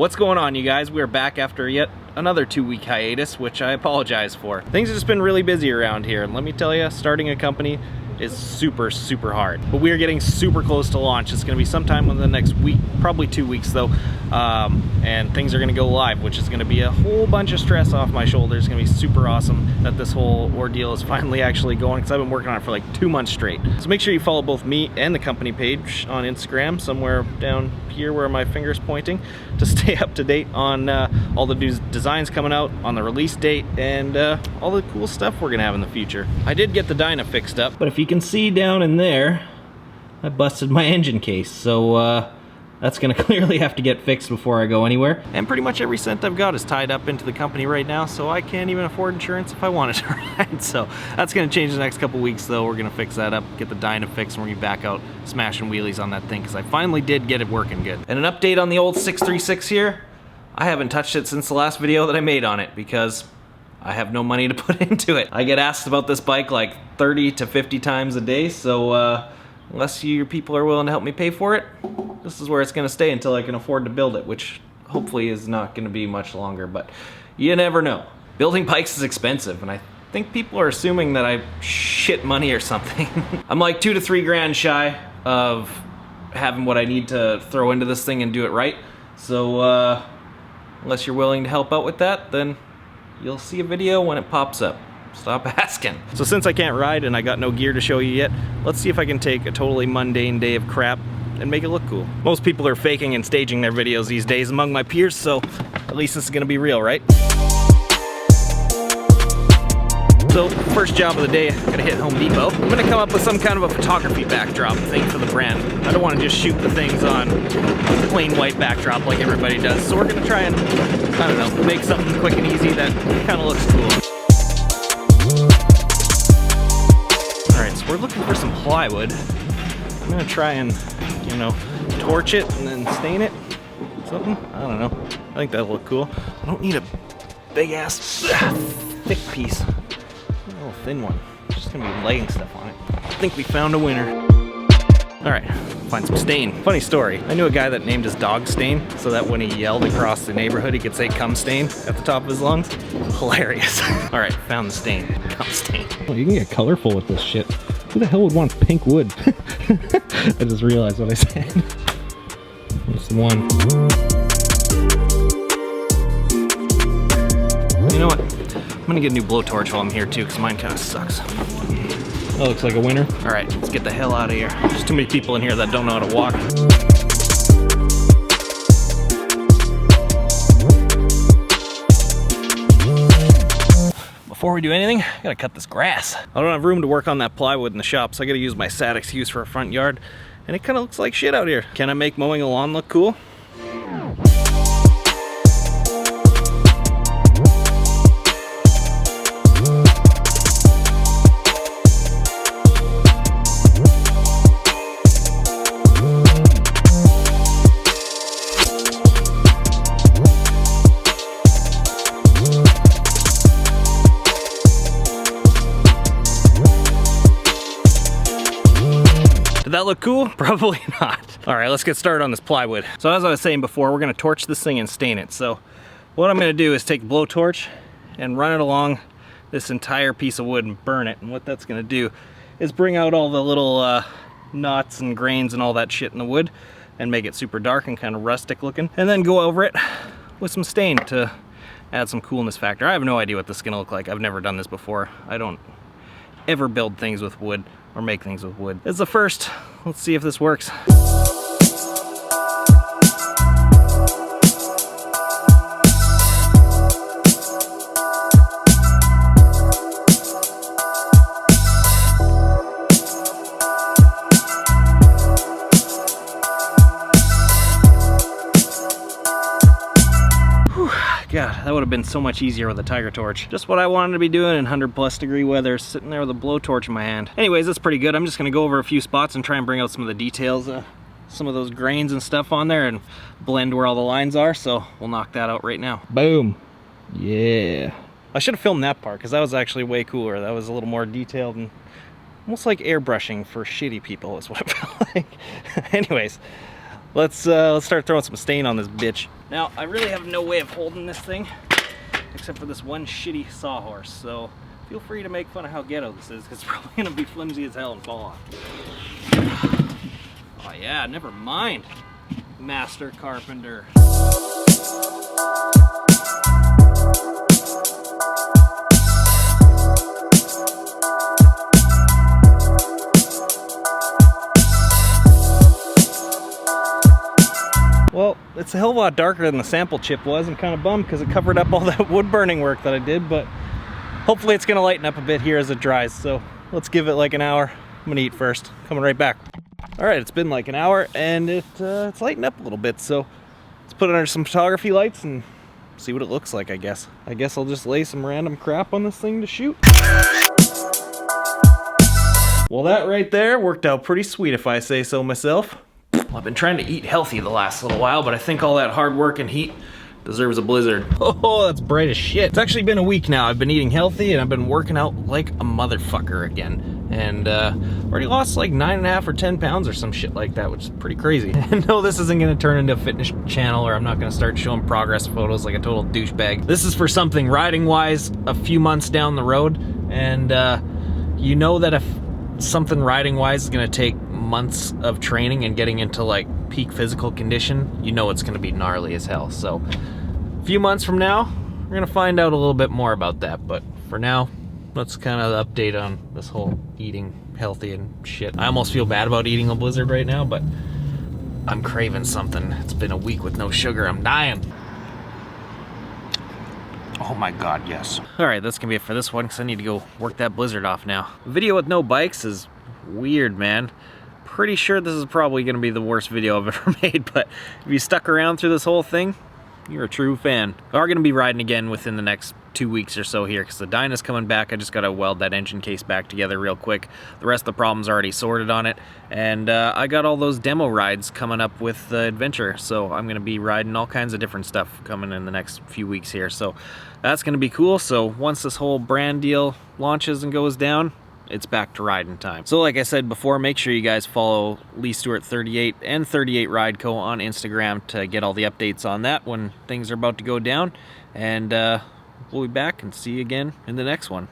What's going on, you guys? We're back after yet another 2-week hiatus, which I apologize for. Things have just been really busy around here, and let me tell you, starting a company is super hard. But we are getting super close to launch. It's gonna be sometime in the next week, probably 2 weeks though, and things are gonna go live, which is gonna be a whole bunch of stress off my shoulders. It's gonna be super awesome that this whole ordeal is finally actually going, because I've been working on it for like 2 months straight. So make sure you follow both me and the company page on Instagram, somewhere down here where my finger's pointing, to stay up to date on all the new designs coming out, on the release date, and all the cool stuff we're gonna have in the future. I did get the dyno fixed up, but if you can see down in there, I busted my engine case, so that's gonna clearly have to get fixed before I go anywhere. And pretty much every cent I've got is tied up into the company right now, so I can't even afford insurance if I wanted to ride. So that's gonna change the next couple weeks though. We're gonna fix that up, get the dyno fixed, and we're gonna be back out smashing wheelies on that thing, because I finally did get it working good. And an update on the old 636 here. I haven't touched it since the last video that I made on it, because I have no money to put into it. I get asked about this bike like 30 to 50 times a day, so unless you people are willing to help me pay for it, this is where it's gonna stay until I can afford to build it, which hopefully is not gonna be much longer, but you never know. Building bikes is expensive, and I think people are assuming that I shit money or something. I'm like 2 to 3 grand shy of having what I need to throw into this thing and do it right. So unless you're willing to help out with that, then you'll see a video when it pops up. Stop asking. So since I can't ride and I got no gear to show you yet, let's see if I can take a totally mundane day of crap and make it look cool. Most people are faking and staging their videos these days among my peers, so at least this is gonna be real, right? So, first job of the day, I gotta hit Home Depot. I'm gonna come up with some kind of a photography backdrop thing for the brand. I don't wanna just shoot the things on plain white backdrop like everybody does. So we're gonna try and, I don't know, make something quick and easy that kinda looks cool. Alright, so we're looking for some plywood. I'm gonna try and, you know, torch it and then stain it. Something? I don't know. I think that'll look cool. I don't need a big ass thick piece. A little thin one. Just gonna be laying stuff on it. I think we found a winner. Alright, find some stain. Funny story. I knew a guy that named his dog Stain, so that when he yelled across the neighborhood he could say "cum stain" at the top of his lungs. Hilarious. Alright, found the stain. Cum stain. Oh, you can get colorful with this shit. Who the hell would want pink wood? I just realized what I said. That's the one. You know what? I'm gonna get a new blowtorch while I'm here too, because mine kind of sucks. That looks like a winner. All right, let's get the hell out of here. There's too many people in here that don't know how to walk. Before we do anything, I gotta cut this grass. I don't have room to work on that plywood in the shop, so I gotta use my sad excuse for a front yard, and it kind of looks like shit out here. Can I make mowing a lawn look cool? Did that look cool? Probably not. All right, let's get started on this plywood. So as I was saying before, we're gonna torch this thing and stain it. So what I'm gonna do is take a blowtorch and run it along this entire piece of wood and burn it. And what that's gonna do is bring out all the little knots and grains and all that shit in the wood and make it super dark and kind of rustic looking. And then go over it with some stain to add some coolness factor. I have no idea what this is gonna look like. I've never done this before. I don't ever build things with wood or make things with wood. It's the first. Let's see if this works. God, that would have been so much easier with a tiger torch. Just what I wanted to be doing in 100+ degree weather, sitting there with a blowtorch in my hand. Anyways, that's pretty good. I'm just gonna go over a few spots and try and bring out some of the details, some of those grains and stuff on there, and blend where all the lines are, so we'll knock that out right now. Boom. Yeah. I should have filmed that part, because that was actually way cooler. That was a little more detailed and almost like airbrushing for shitty people is what it felt like. Anyways, let's start throwing some stain on this bitch. Now, I really have no way of holding this thing except for this one shitty sawhorse, so feel free to make fun of how ghetto this is, because it's probably gonna be flimsy as hell and fall off. Oh yeah, never mind, master carpenter. Well, it's a hell of a lot darker than the sample chip was. I'm kind of bummed because it covered up all that wood burning work that I did, but hopefully it's gonna lighten up a bit here as it dries. So let's give it like an hour. I'm gonna eat first, coming right back. All right, it's been like an hour and it's lightened up a little bit. So let's put it under some photography lights and see what it looks like, I guess. I guess I'll just lay some random crap on this thing to shoot. Well, that right there worked out pretty sweet if I say so myself. Well, I've been trying to eat healthy the last little while, but I think all that hard work and heat deserves a blizzard. Oh, that's bright as shit. It's actually been a week now. I've been eating healthy and I've been working out like a motherfucker again. And already lost like 9.5 or 10 pounds or some shit like that, which is pretty crazy. And no, this isn't gonna turn into a fitness channel, or I'm not gonna start showing progress photos like a total douchebag. This is for something riding wise a few months down the road. And you know that if something riding wise is gonna take months of training and getting into like peak physical condition, you know it's gonna be gnarly as hell. So a few months from now, we're gonna find out a little bit more about that. But for now, let's kind of update on this whole eating healthy and shit. I almost feel bad about eating a blizzard right now, but I'm craving something. It's been a week with no sugar. I'm dying. Oh my god, yes. All right, that's gonna be it for this one because I need to go work that blizzard off now. Video with no bikes is weird, man. Pretty sure this is probably gonna be the worst video I've ever made, but if you stuck around through this whole thing, you're a true fan. We are gonna be riding again within the next 2 weeks or so here because the Dyna's coming back. I just gotta weld that engine case back together real quick. The rest of the problem's already sorted on it. And I got all those demo rides coming up with the Adventure. So I'm gonna be riding all kinds of different stuff coming in the next few weeks here. So that's gonna be cool. So once this whole brand deal launches and goes down, it's back to riding time. So like I said before, make sure you guys follow Stuart 38 and 38 Ride Co on Instagram to get all the updates on that when things are about to go down. And we'll be back and see you again in the next one.